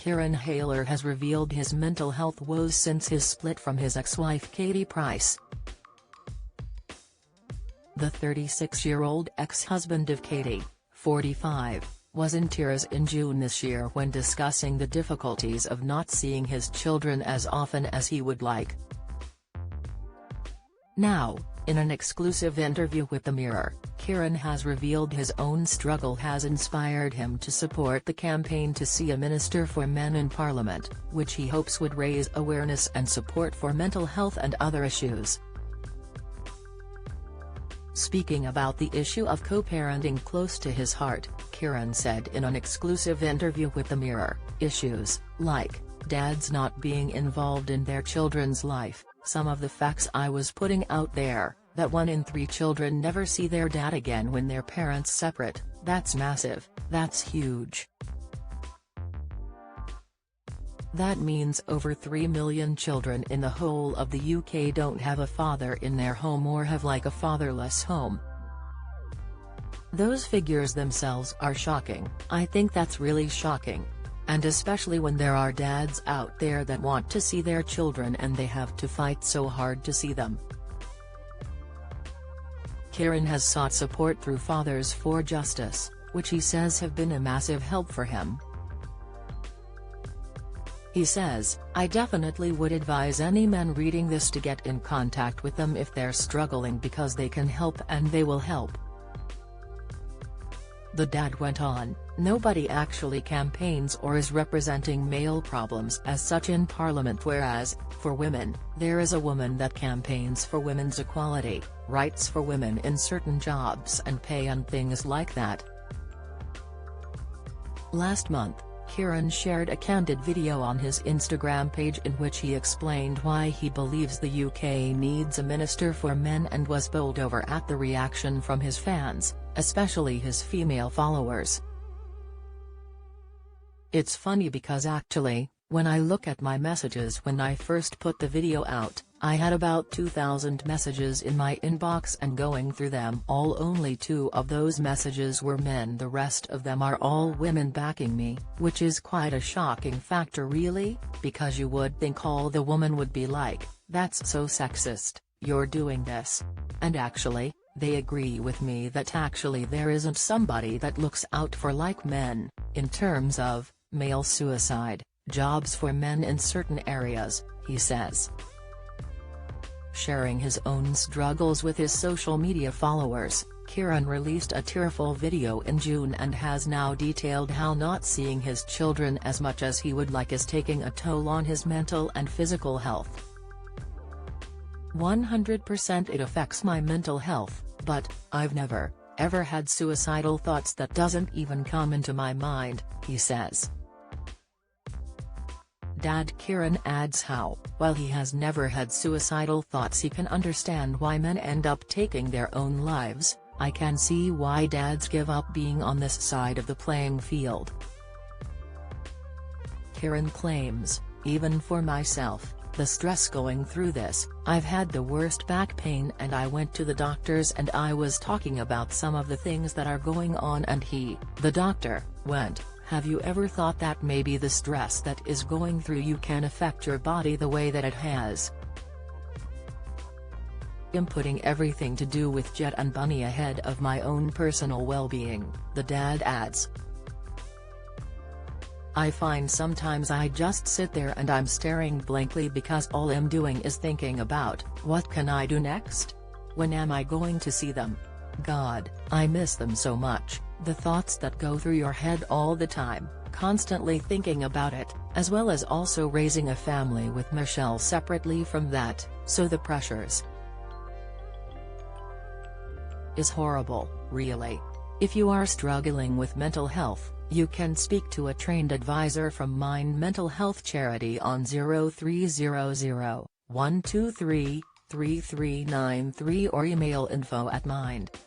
Kieran Hayler has revealed his mental health woes since his split from his ex-wife Katie Price. The 36-year-old ex-husband of Katie, 45, was in tears in June this year when discussing the difficulties of not seeing his children as often as he would like. Now, in an exclusive interview with The Mirror, Kieran has revealed his own struggle has inspired him to support the campaign to see a Minister for Men in Parliament, which he hopes would raise awareness and support for mental health and other issues. Speaking about the issue of co-parenting close to his heart, Kieran said in an exclusive interview with The Mirror, "Issues, like, dads not being involved in their children's life, some of the facts I was putting out there, that 1 in 3 children never see their dad again when their parents separate, that's massive, that's huge. That means over 3 million children in the whole of the UK don't have a father in their home or have like a fatherless home. Those figures themselves are shocking. I think that's really shocking. And especially when there are dads out there that want to see their children and they have to fight so hard to see them." Kieran has sought support through Fathers for Justice, which he says have been a massive help for him. He says, "I definitely would advise any men reading this to get in contact with them if they're struggling because they can help and they will help." The dad went on, "Nobody actually campaigns or is representing male problems as such in Parliament, whereas, for women, there is a woman that campaigns for women's equality, rights for women in certain jobs and pay and things like that." Last month, Kieran shared a candid video on his Instagram page in which he explained why he believes the UK needs a Minister for Men and was bowled over at the reaction from his fans, especially his female followers. "It's funny because actually, when I look at my messages when I first put the video out, I had about 2,000 messages in my inbox and going through them all only 2 of those messages were men, the rest of them are all women backing me, which is quite a shocking factor really, because you would think all the woman would be like, that's so sexist, you're doing this. And actually, they agree with me that actually there isn't somebody that looks out for like men, in terms of, male suicide, jobs for men in certain areas," he says. Sharing his own struggles with his social media followers, Kieran released a tearful video in June and has now detailed how not seeing his children as much as he would like is taking a toll on his mental and physical health. 100% it affects my mental health, but, I've never, ever had suicidal thoughts. That doesn't even come into my mind," he says. Dad Kieran adds how, while he has never had suicidal thoughts, he can understand why men end up taking their own lives. "I can see why dads give up being on this side of the playing field." Kieran claims, "Even for myself, the stress going through this, I've had the worst back pain and I went to the doctors and I was talking about some of the things that are going on and the doctor, went, have you ever thought that maybe the stress that is going through you can affect your body the way that it has? I'm putting everything to do with Jet and Bunny ahead of my own personal well-being," the dad adds. "I find sometimes I just sit there and I'm staring blankly because all I'm doing is thinking about, what can I do next? When am I going to see them? God, I miss them so much." The thoughts that go through your head all the time, constantly thinking about it, as well as also raising a family with Michelle separately from that, so the pressures is horrible, really. If you are struggling with mental health, you can speak to a trained advisor from Mind Mental Health Charity on 0300 123 3393 or email info@mind.org.uk.